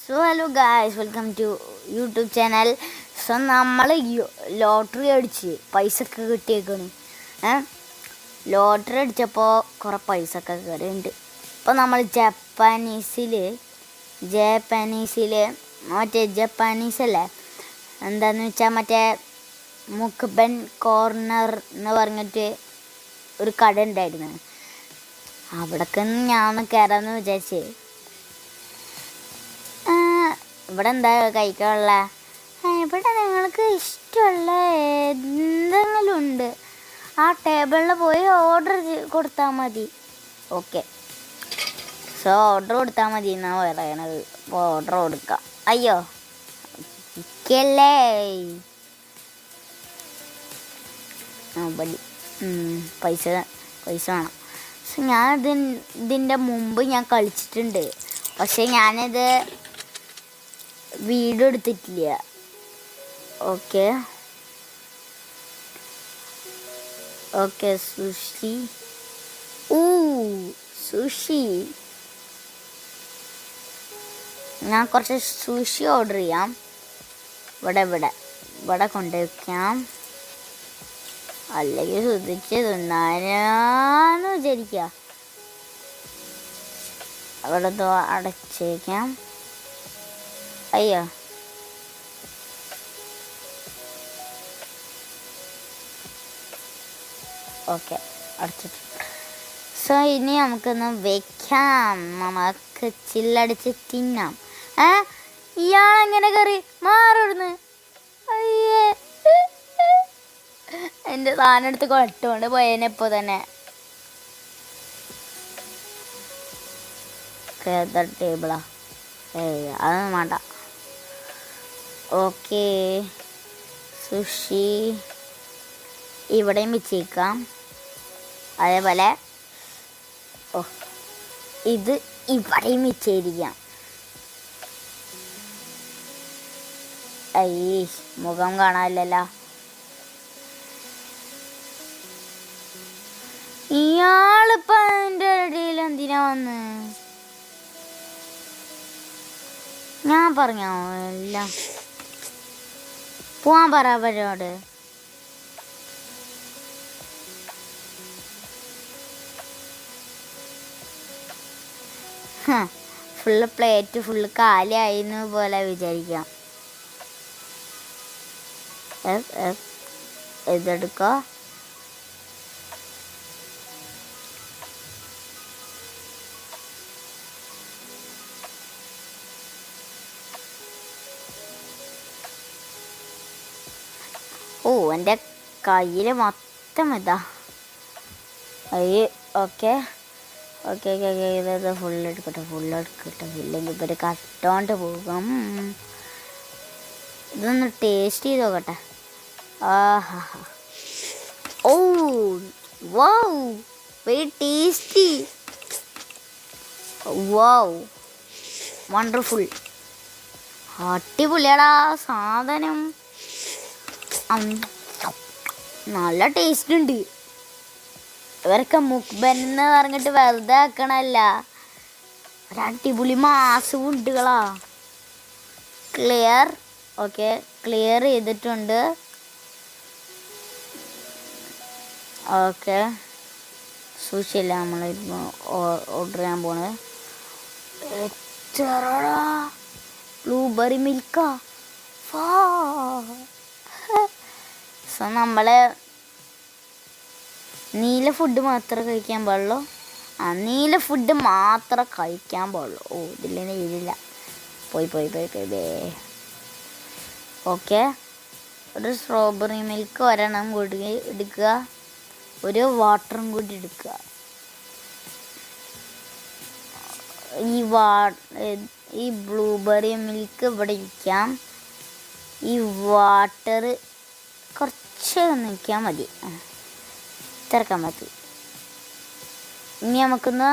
So hello guys, welcome to YouTube channel. So നമ്മൾ lottery അടിച്ച് പൈസ ഒക്കെ കിട്ടിയേക്കാണ്. ലോട്ടറി അടിച്ചപ്പോൾ കുറേ പൈസ ഒക്കെ കയറിയുണ്ട്. ഇപ്പോൾ നമ്മൾ ജപ്പാനീസല്ലേ, എന്താണെന്ന് വെച്ചാൽ മറ്റേ മുക്ബൻ കോർണർ എന്ന് പറഞ്ഞിട്ട് ഒരു കട ഉണ്ടായിരുന്നു. അവിടേക്ക് ഞാൻ കയറാമെന്ന് വിചാരിച്ചേ. ഇവിടെ എന്താ കഴിക്കാനുള്ള? ഇവിടെ നിങ്ങൾക്ക് ഇഷ്ടമുള്ള എന്തെങ്കിലും ഉണ്ട്, ആ ടേബിളിൽ പോയി ഓർഡർ കൊടുത്താൽ മതി. ഓക്കെ, സോ ഓർഡർ കൊടുത്താൽ മതി എന്നാണ് പറയണത്. അപ്പോൾ ഓർഡർ കൊടുക്കാം. അയ്യോ ഇക്കല്ലേ പൈസ വേണം. സോ ഇതിൻ്റെ മുമ്പ് ഞാൻ കളിച്ചിട്ടുണ്ട്, പക്ഷേ ഞാനിത് വീഡിയോ എടുത്തിട്ടില്ല. ഓക്കെ സുഷി ഞാൻ കുറച്ച് സുഷി ഓർഡർ ചെയ്യാം. ഇവിടെ കൊണ്ടുവയ്ക്കാം, അല്ലെങ്കിൽ ശ്രദ്ധിച്ച് തിന്നാനാന്ന് വിചാരിക്കുക. അവിടെ അടച്ചേക്കാം. അയ്യോ ഓക്കെ, അടച്ചിട്ട്. സോ ഇനി നമുക്കൊന്ന് വെക്കാം, നമുക്ക് ചില്ലടിച്ച് തിന്നാം. ഇയാളെങ്ങനെ കയറി മാറിവിടുന്ന്? അയ്യേ, എൻ്റെ സാധനം എടുത്ത് കൊട്ടുകൊണ്ട് പോയതിനെപ്പോൾ തന്നെ. ടേബിളാ? അതൊന്നും വേണ്ട. ഓക്കെ, സുഷി ഇവിടെയും വെച്ചേക്കാം. അതേപോലെ ഇത് ഇവിടെയും വെച്ചിരിക്കാം. അയ്യേ, മുഖം കാണാനില്ലല്ലോ. ഇയാളിപ്പോൾ എൻ്റെ ഇടയിൽ എന്തിനാ വന്ന്? ഞാൻ പറഞ്ഞോ എല്ലാം പോവാൻ പറ അവരോട്. പ്ലേറ്റ് ഫുള്ള് കാലിയായിന്ന് പോലെ വിചാരിക്കാം. ഇതെടുക്കോ. എൻ്റെ കയ്യിൽ മൊത്തം ഇതാ. ഓക്കെ, ഇത് ഫുള്ളെടുക്കട്ടെ, ഇല്ലെങ്കിൽ ഇവർ കട്ടോണ്ട് പോകും. ഇതൊന്ന് ടേസ്റ്റ് ചെയ്ത് നോക്കട്ടെ. ആഹാ, oh wow, very tasty, wow, wonderful, അടിപൊളിയാടാ സാധനം. നല്ല ടേസ്റ്റ് ഉണ്ട്. ഇവരൊക്കെ മുക്ബൻ എന്ന് പറഞ്ഞിട്ട് വെറുതെ ആക്കണല്ല, ഒരടിപൊളി മാസ് ഫുഡുകളാ. ക്ലിയർ ചെയ്തിട്ടുണ്ട്. ഓക്കെ, സുഷിയല്ല നമ്മളിപ്പോൾ ഓർഡർ ചെയ്യാൻ പോണത്. എത്രടാ, ബ്ലൂബെറി മിൽക്കാ. സോ നമ്മൾ നീല ഫുഡ് മാത്രമേ കഴിക്കാൻ പാടുള്ളൂ. നീല ഫുഡ് മാത്രമേ കഴിക്കാൻ പാടുള്ളൂ. ഇതിൽ നീലില്ല. പോയി. ഓക്കെ, ഒരു സ്ട്രോബെറി മിൽക്ക് ഒരെണ്ണം കൂടി എടുക്കുക, ഒരു വാട്ടറും കൂടി എടുക്കുക. ഈ ബ്ലൂബെറി മിൽക്ക് ഇവിടെ ഇരിക്കാം. ഈ വാട്ടർ കുറച്ച് നിൽക്കാൻ മതി, തിരക്കാൻ മതി. ഇനി നമുക്കൊന്ന്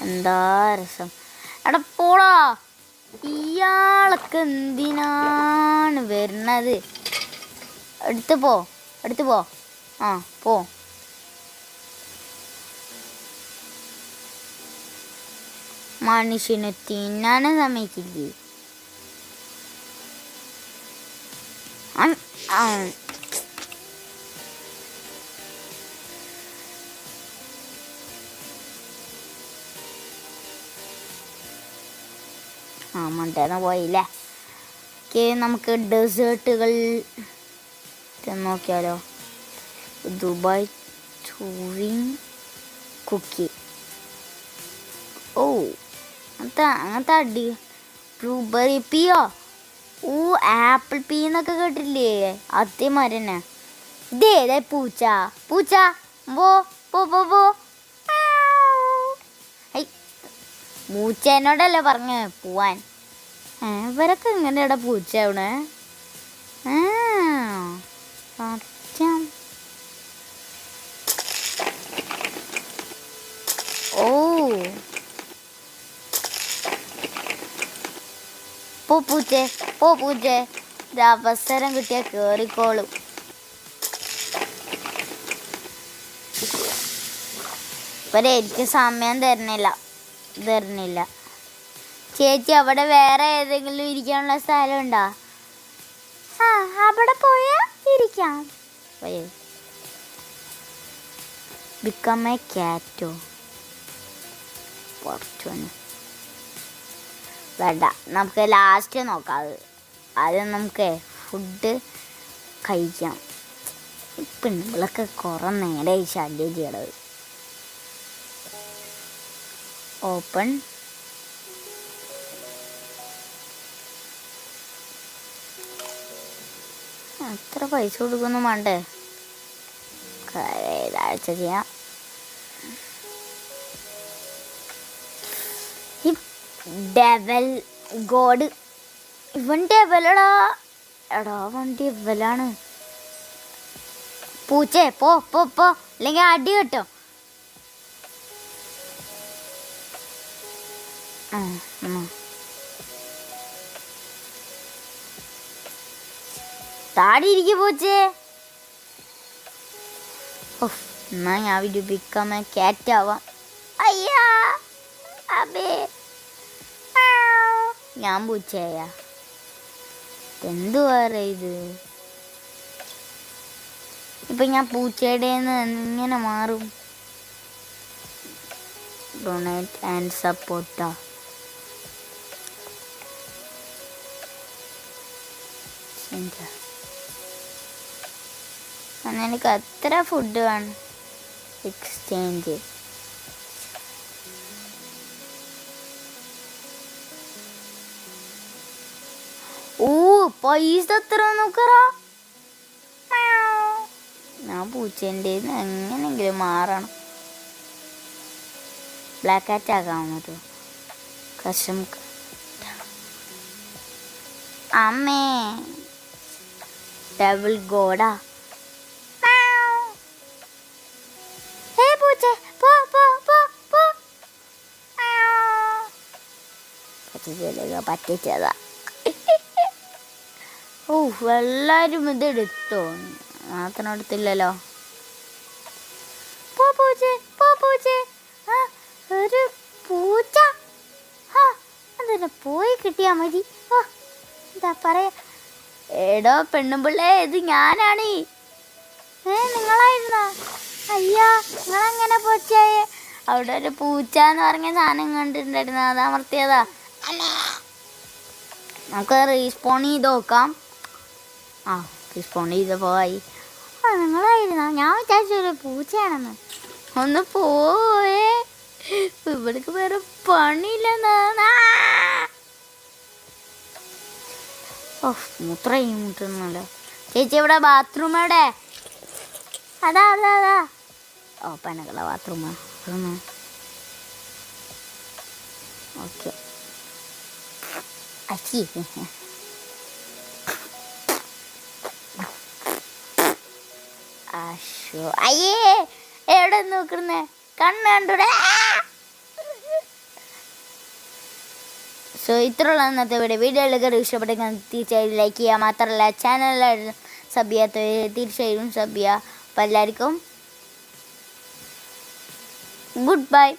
എന്താ രസം. എടാ പോടാ, ഇയാളൊക്കെ എന്തിനാണ് വരുന്നത്? എടുത്ത് പോ. അടുത്ത് പോ. ആ പോ. മനുഷ്യന് തിന്നാനും സമ്മതിക്കില്ലേ. മണ്ടേന്ന് പോയില്ലേ. നമുക്ക് ഡെസേർട്ടുകൾ നോക്കിയാലോ. Dubai chewing Kuki. ഓ അങ്ങനത്തെ അടി. ബ്ലൂബെറി പീയോ. ആപ്പിൾ പീ എന്നൊക്കെ കേട്ടില്ലേ, അതേമാതിരി. ഇതേതാ പൂച്ച? പൂച്ച പോ പോ പോ പോ. പൂച്ചേനോടല്ലേ പറഞ്ഞ് പോവാൻ. ഇവരൊക്കെ എങ്ങനെയാടാ പൂച്ച അവിടെ? ഓ പോ പൂച്ചേ, പോ പൂച്ചേ. അവസരം കിട്ടിയാൽ കേറിക്കോളും. ഇവരെ എനിക്ക് സമയം തരുന്നില്ല. ചേച്ചി അവിടെ വേറെ ഏതെങ്കിലും ഇരിക്കാനുള്ള സ്ഥലമുണ്ടോ? അവിടെ പോയാ ഇരിക്കാം. ബിക്കം എ ക്യാറ്റോ. വേണ്ട, നമുക്ക് ലാസ്റ്റ് നോക്കാം. ആദ്യം നമുക്ക് ഫുഡ് കഴിക്കാം. പെണ്ണുങ്ങളൊക്കെ കുറേ നേരമായി ശല്യം ചെയ്യണത്. ഓപ്പൺ. എത്ര പൈസ കൊടുക്കുന്നു വേണ്ടേ? ഒരാഴ്ച ചെയ്യാം. ഈ ഡെവൽ ഗോഡ്, ഇവൻ ഡെവലടാ. എടാ വണ്ടി ഡെവലാണ്. പൂച്ചേ പോ പോ പോ, അല്ലെങ്കിൽ അടി കിട്ടും. താടി ഇരിക്കും പൂച്ചേ. എന്നാ ഞാൻ വിടുപ്പിക്കാൻ ക്യാറ്റാവാം. അയ്യാ അബേ, ഞാൻ പൂച്ചയാ. എന്തുവാ ഇത്? ഇപ്പൊ ഞാൻ പൂച്ചയുടെ എങ്ങനെ മാറും? ഡൊണേറ്റ് ആൻഡ് സപ്പോർട്ടാ. എനിക്ക് എത്ര ഫുഡ് വേണം? എക്സ്ചേഞ്ച്. പൈസ എത്ര നോക്കറാ. ഞാൻ പൂച്ചേൻ്റെ എങ്ങനെങ്കിലും മാറണം. ബ്ലാക്ക് കാറ്റ് ആക്കാൻ പറ്റുമോ? കഷം. അമ്മേ ഡബിൾ ഗോഡാ. പറ്റിച്ചതാ. എല്ലാരും ഇതെടുത്തോ? മാത്രം എടുത്തില്ലല്ലോ. ഒരു പൂച്ച അതന്നെ പോയി കിട്ടിയാ മതി. എന്താ പറയാ? എടോ പെണ്ണുമ്പിള്ളേ, ഇത് ഞാനാണ്. നിങ്ങളായിരുന്നോ? അയ്യാ, നിങ്ങളെങ്ങനെ പൂച്ചയെ? അവിടെ ഒരു പൂച്ച എന്ന് പറഞ്ഞ സാധനം കണ്ടിട്ടുണ്ടായിരുന്നു, അത് അമർത്തിയതാ. നമുക്ക് റീസ്പോൺ ചെയ്ത് നോക്കാം. റീസ്പോൺ ചെയ്ത് പോയി. നിങ്ങളായിരുന്നോ? ഞാൻ വിചാരിച്ചൊരു പൂച്ചയാണെന്ന്. ഒന്ന് പോയേ, ഇവിടേക്ക് വേറെ പണിയില്ലെന്നാ. മുട്ടുന്നല്ലോ. ചേച്ചി ഇവിടെ ബാത്റൂം എവിടെ? അതാ അതാ അതാ. പനകള ബാത്റൂം. ഓക്കെ. അച്ചി അയ്യേ, എവിടെ നോക്കുന്നേ? കണ്ണ് കണ്ടൂടെ? സോ ഇത്രയുള്ള ഇന്നത്തെ വീഡിയോ. വീഡിയോയിലൊക്കെ ഇഷ്ടപ്പെട്ടെങ്കിൽ തീർച്ചയായും ലൈക്ക് ചെയ്യുക. മാത്രമല്ല ചാനൽ സബ് ചെയ്യാത്തവർ തീർച്ചയായും സബ് ചെയ്യുക. അപ്പോൾ എല്ലാവർക്കും ഗുഡ് ബൈ.